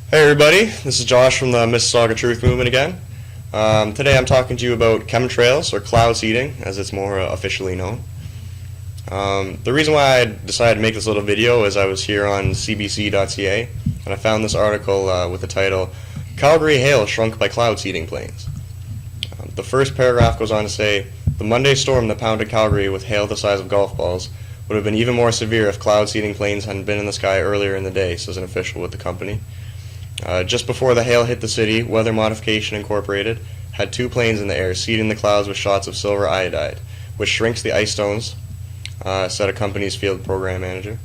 Hey everybody, this is Josh from the Mississauga Truth Movement again. Today I'm talking to you about chemtrails, or cloud seeding, as it's more officially known. The reason why I decided to make this little video is I was here on cbc.ca and I found this article with the title, "Calgary Hail Shrunk by Cloud Seeding Planes." The first paragraph goes on to say, "The Monday storm that pounded Calgary with hail the size of golf balls would have been even more severe if cloud seeding planes hadn't been in the sky earlier in the day," says an official with the company. Just before the hail hit the city, Weather Modification Incorporated had two planes in the air, seeding the clouds with shots of silver iodide, which shrinks the ice stones, said a company's field program manager.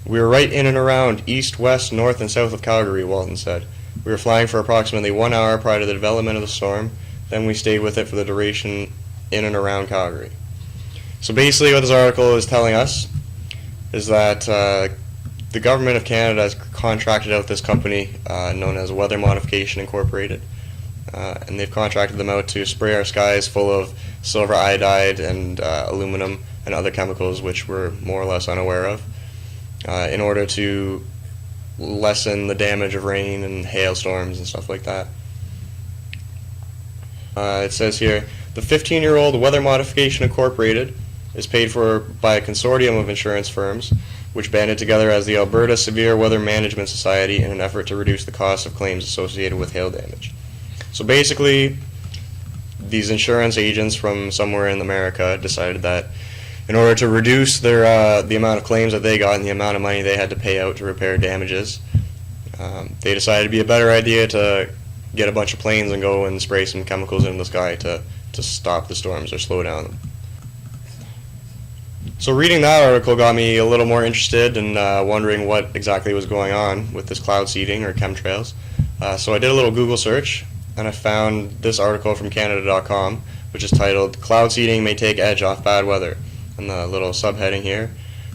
"We were right in and around east, west, north, and south of Calgary," Walton said. "We were flying for approximately 1 hour prior to the development of the storm, then we stayed with it for the duration in and around Calgary." So basically what this article is telling us is that the government of Canada has contracted out this company known as Weather Modification Incorporated, and they've contracted them out to spray our skies full of silver iodide and aluminum and other chemicals which we're more or less unaware of, in order to lessen the damage of rain and hailstorms and stuff like that. It says here, "The 15-year-old Weather Modification Incorporated is paid for by a consortium of insurance firms which banded together as the Alberta Severe Weather Management Society in an effort to reduce the cost of claims associated with hail damage." So basically, these insurance agents from somewhere in America decided that in order to reduce their the amount of claims that they got and the amount of money they had to pay out to repair damages, they decided it'd be a better idea to get a bunch of planes and go and spray some chemicals into the sky to stop the storms or slow down them. So reading that article got me a little more interested and wondering what exactly was going on with this cloud seeding or chemtrails. So I did a little Google search and I found this article from Canada.com, which is titled, "Cloud Seeding May Take Edge Off Bad Weather." And the little subheading here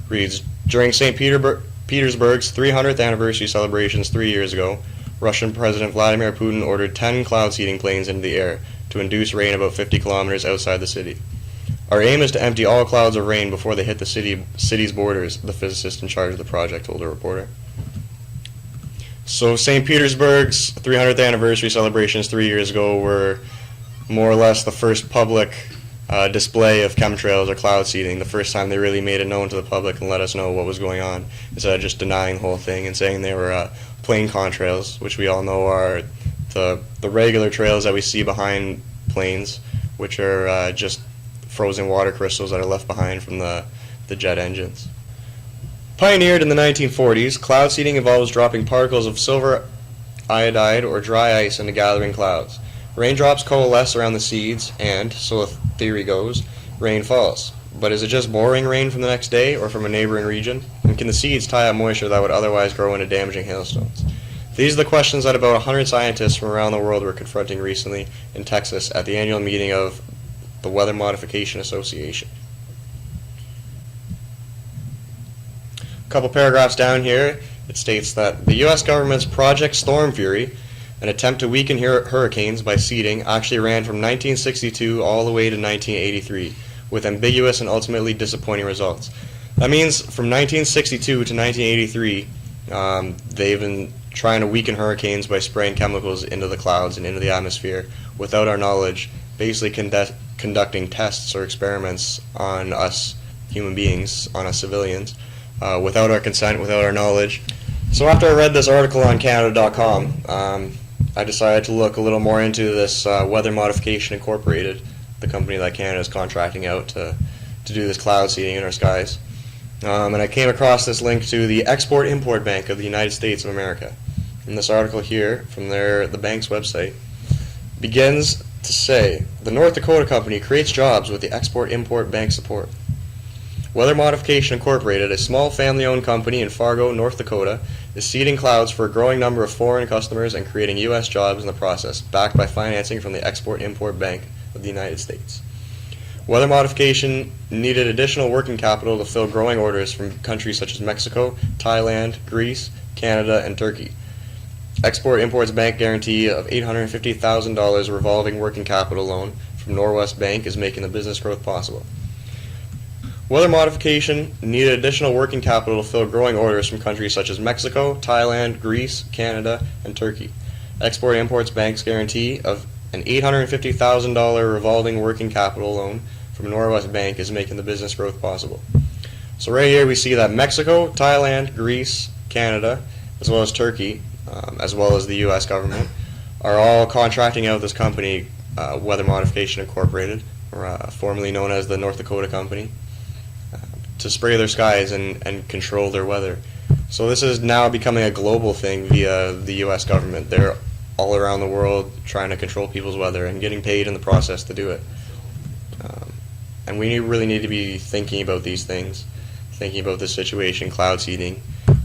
reads, "During St. Petersburg's 300th anniversary celebrations 3 years ago, Russian President Vladimir Putin ordered 10 cloud seeding planes into the air to induce rain about 50 kilometers outside the city. Our aim is to empty all clouds of rain before they hit the city's borders," the physicist in charge of the project told a reporter. So St. Petersburg's 300th anniversary celebrations 3 years ago were more or less the first public display of chemtrails or cloud seeding, the first time they really made it known to the public and let us know what was going on, instead of just denying the whole thing and saying they were plane contrails, which we all know are the regular trails that we see behind planes, which are just frozen water crystals that are left behind from the jet engines. Pioneered in the 1940s, cloud seeding involves dropping particles of silver iodide or dry ice into gathering clouds. Raindrops coalesce around the seeds and, so the theory goes, rain falls. But is it just boring rain from the next day or from a neighboring region? And can the seeds tie up moisture that would otherwise grow into damaging hailstones? These are the questions that about 100 scientists from around the world were confronting recently in Texas at the annual meeting of the Weather Modification Association. A couple paragraphs down here, it states that the U.S. government's Project Storm Fury, an attempt to weaken hurricanes by seeding, actually ran from 1962 all the way to 1983, with ambiguous and ultimately disappointing results. That means from 1962 to 1983, they've been trying to weaken hurricanes by spraying chemicals into the clouds and into the atmosphere without our knowledge, basically conducting tests or experiments on us human beings, on us civilians, without our consent, without our knowledge. So after I read this article on Canada.com, I decided to look a little more into this Weather Modification Incorporated, the company that Canada is contracting out to do this cloud seeding in our skies. And I came across this link to the Export-Import Bank of the United States of America. And this article here, from the bank's website, begins to say, "The North Dakota company creates jobs with the Export-Import Bank support. Weather Modification Incorporated, a small family-owned company in Fargo, North Dakota, is seeding clouds for a growing number of foreign customers and creating U.S. jobs in the process, backed by financing from the Export-Import Bank of the United States. Weather Modification needed additional working capital to fill growing orders from countries such as Mexico, Thailand, Greece, Canada, and Turkey. Export-Import's bank guarantee of $850,000 revolving working capital loan from Norwest Bank is making the business growth possible. Weather modification needed additional working capital to fill growing orders from countries such as Mexico, Thailand, Greece, Canada, and Turkey. Export-Imports Bank's guarantee of an $850,000 revolving working capital loan from Norwest Bank is making the business growth possible. So right here we see that Mexico, Thailand, Greece, Canada, as well as Turkey, as well as the U.S. government, are all contracting out this company, Weather Modification Incorporated, or formerly known as the North Dakota Company, to spray their skies and control their weather. So this is now becoming a global thing via the U.S. government. They're all around the world trying to control people's weather and getting paid in the process to do it. And we really need to be thinking about these things, thinking about this situation, cloud seeding,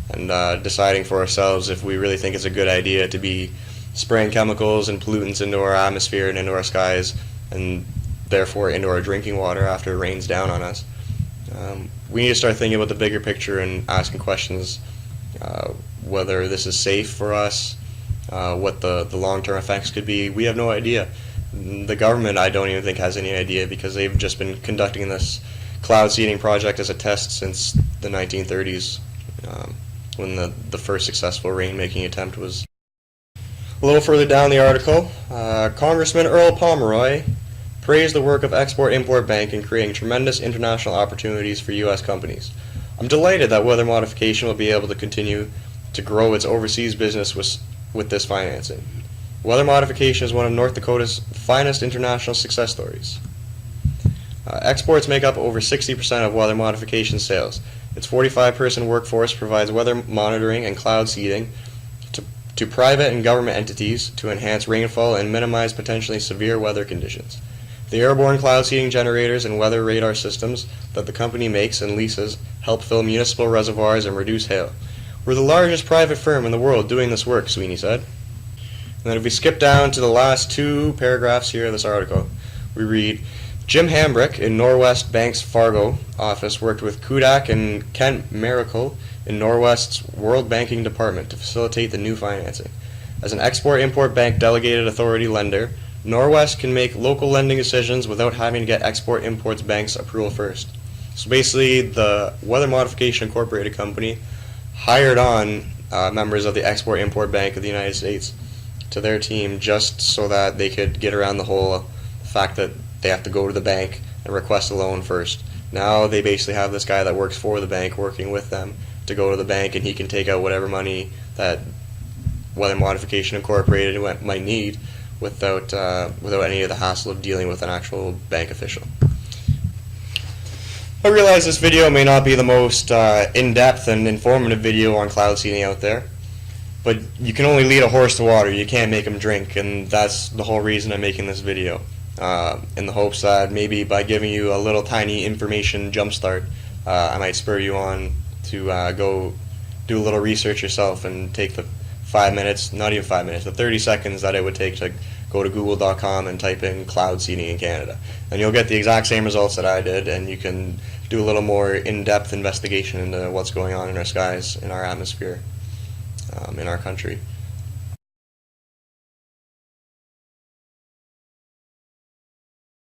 and deciding for ourselves if we really think it's a good idea to be spraying chemicals and pollutants into our atmosphere and into our skies, and therefore into our drinking water after it rains down on us. We need to start thinking about the bigger picture and asking questions, whether this is safe for us, what the long-term effects could be. We have no idea. The government, I don't even think, has any idea, because they've just been conducting this cloud seeding project as a test since the 1930s, when the first successful rain-making attempt was. A little further down the article, Congressman Earl Pomeroy praised the work of Export-Import Bank in creating tremendous international opportunities for U.S. companies. I'm delighted that Weather Modification will be able to continue to grow its overseas business with this financing. Weather Modification is one of North Dakota's finest international success stories. Exports make up over 60% of Weather Modification sales. Its 45-person workforce provides weather monitoring and cloud seeding to private and government entities to enhance rainfall and minimize potentially severe weather conditions. The airborne cloud seeding generators and weather radar systems that the company makes and leases help fill municipal reservoirs and reduce hail. We're the largest private firm in the world doing this work, Sweeney said. And then if we skip down to the last two paragraphs here of this article, we read, Jim Hambrick in Norwest Bank's Fargo office worked with Kudak and Kent Miracle in Norwest's World Banking Department to facilitate the new financing. As an Export-Import Bank delegated authority lender, Norwest can make local lending decisions without having to get Export-Imports Bank's approval first. So basically, the Weather Modification Incorporated company hired on members of the Export-Import Bank of the United States to their team just so that they could get around the whole fact that they have to go to the bank and request a loan first. Now they basically have this guy that works for the bank working with them to go to the bank, and he can take out whatever money that Weather Modification Incorporated might need without any of the hassle of dealing with an actual bank official. I realize this video may not be the most in-depth and informative video on cloud seeding out there, but you can only lead a horse to water. You can't make him drink, and that's the whole reason I'm making this video, in the hopes that maybe by giving you a little tiny information jumpstart, I might spur you on to go do a little research yourself and take the 5 minutes, not even 5 minutes, the 30 seconds that it would take to go to google.com and type in cloud seeding in Canada. And you'll get the exact same results that I did, and you can do a little more in-depth investigation into what's going on in our skies, in our atmosphere, in our country.